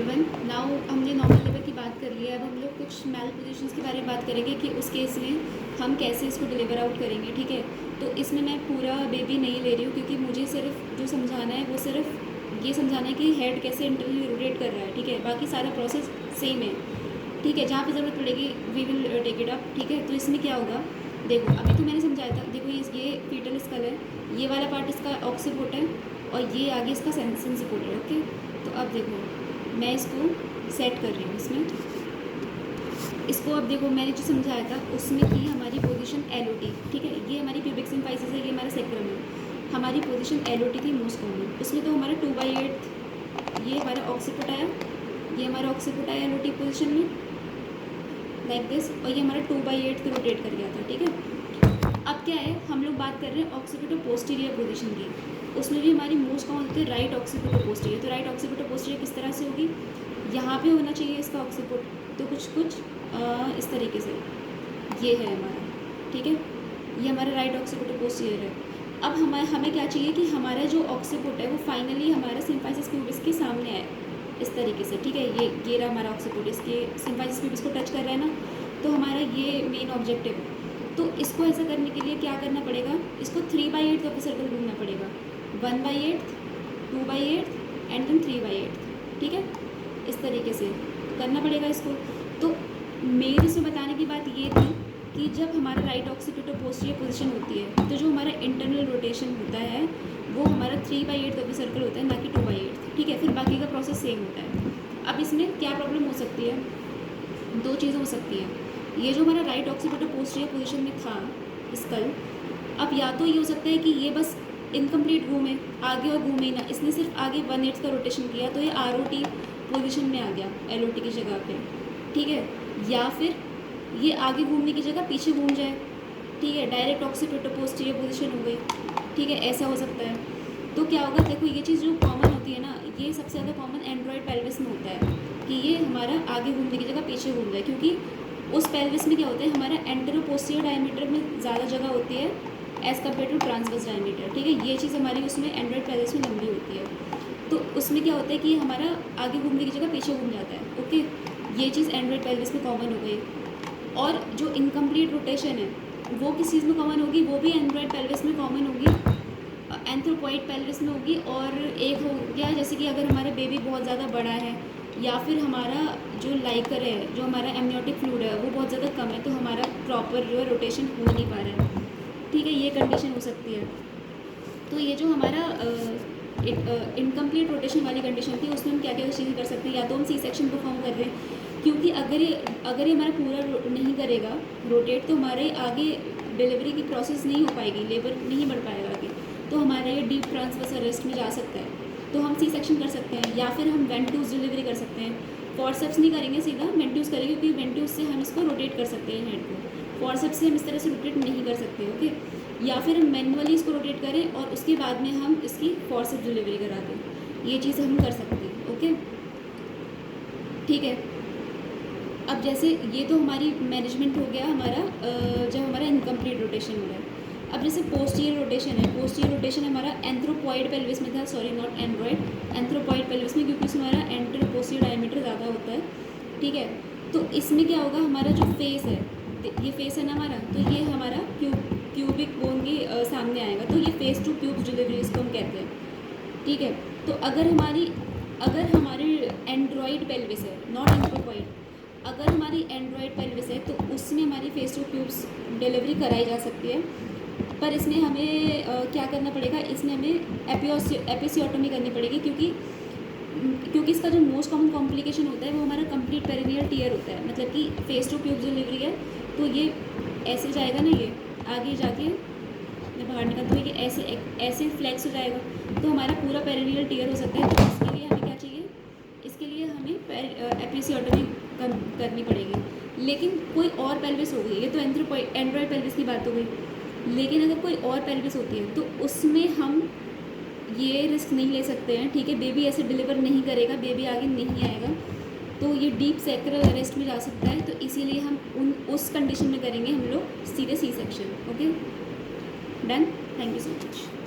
Everyone. Now हमने normal labour की बात कर ली है, अब हम लोग कुछ मैल पोजीशंस के बारे में बात करेंगे कि उस केस में हम कैसे इसको डिलीवर आउट करेंगे। ठीक है, तो इसमें मैं पूरा बेबी नहीं ले रही हूँ क्योंकि मुझे सिर्फ जो समझाना है वो सिर्फ ये समझाना है कि हेड कैसे इंटरनली रोटेट कर रहा है। ठीक है, बाकी सारा प्रोसेस सेम है। ठीक है, जहाँ पे ज़रूरत पड़ेगी we will take it up. ठीक है, तो इसमें क्या होगा, देखो अभी तो मैंने समझाया था। देखो ये फीटल स्कल है, ये वाला पार्ट इसका ऑक्सीपोर्ट है और ये आगे इसका सेंसिपोर्ट है। ओके, तो अब देखो मैं इसको सेट कर रही हूँ इसमें। इसको अब देखो मैंने जो समझाया था उसमें थी हमारी पोजीशन LOT। ठीक है, ये हमारी प्यूबिक सिम्फाइसिस है, ये हमारा सेक्रम है। हमारी पोजीशन LOT थी मोस्ट कॉमन। उसमें तो हमारा 2/8 ये हमारा ऑक्सीपोर्ट आया, ये हमारा ऑक्सीपोर्ट आया LOT पोजीशन में लाइक दिस, और ये हमारा 2/8 को रोटेट कर गया था। ठीक है, अब क्या है, हम लोग बात कर रहे हैं ऑक्सीपिटो पोस्टीरियर पोजीशन की। उसमें भी हमारी मोस्ट कॉमन होती है राइट ऑक्सीपिटो पोस्टीरियर। तो राइट ऑक्सीपिटो पोस्टीरियर किस तरह से होगी, यहाँ पे होना चाहिए इसका ऑक्सीपोर्ट, तो कुछ इस तरीके से ये है हमारा। ठीक है, ये हमारा राइट ऑक्सीपिटो पोस्टीरियर है। अब हमें क्या चाहिए कि हमारा जो ऑक्सीपोर्ट है वो फाइनली हमारा सिम्फाइसिस प्यूबिस के सामने आए इस तरीके से। ठीक है, ये रहा हमारा ऑक्सीपोर्ट, इसके सिम्फाइसिस प्यूबिस को टच कर रहा है ना, तो हमारा ये मेन ऑब्जेक्टिव है। तो इसको ऐसा करने के लिए क्या करना पड़ेगा, इसको 3/8 का सर्कल घूमना पड़ेगा। 1/8, 2/8 एंड देन 3/8। ठीक है, इस तरीके से करना पड़ेगा इसको। तो मेरी इसमें बताने की बात ये थी कि जब हमारा राइट ऑक्सीपिटो पोस्टीरियर पोजीशन होती है तो जो हमारा इंटरनल रोटेशन होता है वो हमारा 3/8 का भी सर्कल होता है, ना कि 2/8। ठीक है, फिर बाकी का प्रोसेस सेम होता है। अब इसमें क्या प्रॉब्लम हो सकती है, दो चीज़ें हो सकती हैं। ये जो हमारा राइट ऑक्सीपिटो पोस्टीरियर पोजीशन में था स्कल, अब या तो ये हो सकता है कि ये बस इनकम्प्लीट घूमे आगे और घूमे ना, इसने सिर्फ आगे 1/8 का रोटेशन किया तो ये ROT पोजीशन में आ गया LOT की जगह पे। ठीक है, या फिर ये आगे घूमने की जगह पीछे घूम जाए। ठीक है, डायरेक्ट ऑक्सीपिटो पोस्टीरियर पोजीशन हो गई। ठीक है, ऐसा हो सकता है। तो क्या होगा, देखो ये चीज़ जो कॉमन होती है ना, ये सबसे ज़्यादा कॉमन एंड्रॉयड पेल्विस में होता है कि ये हमारा आगे घूमने की जगह पीछे घूम जाए, क्योंकि उस पेल्विस में क्या होता है, हमारा एंटेरो पोस्टीरियर डायमीटर में ज़्यादा जगह होती है as compare to transverse diameter. ठीक है, ये चीज़ हमारी उसमें एंड्रॉयड पेल्विस में लंबी होती है, तो उसमें क्या होता है कि हमारा आगे घूमने की जगह पीछे घूम जाता है। ओके, ये चीज़ एंड्रॉयड पेल्विस में कॉमन हो गई। और जो इनकम्प्लीट रोटेशन है वो किस चीज़ में कॉमन होगी, वो भी एंड्रॉयड पेल्विस में कॉमन होगी, एंथ्रोपॉइड पेल्विस में होगी। और एक हो गया जैसे कि अगर हमारा बेबी बहुत ज़्यादा बड़ा है या फिर हमारा जो लाइकर है, जो हमारा एमनियोटिक फ्लूइड है वो बहुत ज़्यादा कम है, तो हमारा प्रॉपर जो है रोटेशन हो नहीं पा रहा है। ठीक है, ये कंडीशन हो सकती है। तो ये जो हमारा इनकम्प्लीट रोटेशन वाली कंडीशन थी उसमें हम क्या क्या चीज़ें कर सकते हैं, या तो हम C-सेक्शन परफॉर्म कर रहे हैं, क्योंकि अगर ये हमारा पूरा नहीं करेगा रोटेट तो हमारे आगे डिलीवरी की प्रोसेस नहीं हो पाएगी, लेबर नहीं बढ़ पाएगा आगे, तो हमारा ये डीप ट्रांसवर्स अरेस्ट में जा सकता है। तो हम C-सेक्शन कर सकते हैं, या फिर हम वेंट्यूज डिलीवरी कर सकते हैं। फॉरसेप्स नहीं करेंगे, सीधा वेंट्यूज करेंगे, क्योंकि वेंट्यूज से हम इसको रोटेट कर सकते हैं हेड को। फॉरसेप्स से हम इस तरह से रोटेट नहीं कर सकते। ओके, या फिर हम मैनुअली इसको रोटेट करें और उसके बाद में हम इसकी फॉरसेप्स डिलीवरी करा दें, ये चीज़ हम कर सकते हैं। ओके, ठीक है। अब जैसे ये तो हमारी मैनेजमेंट हो गया हमारा जब हमारा इनकम्प्लीट रोटेशन हो रहा है। अब जैसे पोस्टीरियर रोटेशन है, पोस्टीरियर रोटेशन हमारा एंथ्रोपॉइड पेल्विस में था, sorry not Android, anthropoid pelvis में, क्योंकि उसमें हमारा एंटेरो पोस्टीरियर डायमीटर ज़्यादा होता है। ठीक है, तो इसमें क्या होगा, हमारा जो फेस है, ये फेस है ना हमारा, तो ये हमारा क्यूबिक बोन के सामने आएगा, तो ये फेस टू प्यूब्स डिलीवरी इसको हम कहते हैं। ठीक है, तो अगर हमारी एंड्रॉइड पेल्विस है, नॉट एंथ्रोपॉइड, अगर हमारी एंड्रॉयड पेल्विस है तो उसमें हमारी फेस टू प्यूब्स डिलीवरी कराई जा सकती है। पर इसमें हमें क्या करना पड़ेगा, इसमें हमें एपिसियोटोमी करनी पड़ेगी, क्योंकि इसका जो मोस्ट कॉमन कॉम्प्लिकेशन होता है वो हमारा कंप्लीट पेरिनियल टीयर होता है। मतलब कि फेस टू प्यूब्स डिलीवरी है तो ये ऐसे जाएगा ना, ये आगे जाके बाहर निकलते हुए ये ऐसे फ्लैक्स हो जाएगा, तो हमारा पूरा पेरिनियल टीयर हो सकता है। तो इसके लिए हमें क्या चाहिए, इसके लिए हमें एपिसियोटोमी करनी पड़ेगी। लेकिन कोई और पेल्विस हो गई, ये तो एंड्रॉयड पेल्विस की बात हो गई, लेकिन अगर कोई और पेल्विस होती है तो उसमें हम ये रिस्क नहीं ले सकते हैं। ठीक है, बेबी ऐसे डिलीवर नहीं करेगा, बेबी आगे नहीं आएगा, तो ये डीप सैक्रल अरेस्ट में जा सकता है। तो इसीलिए हम उस कंडीशन में करेंगे हम लोग सीधे C-सेक्शन। Okay, done, thank you so much.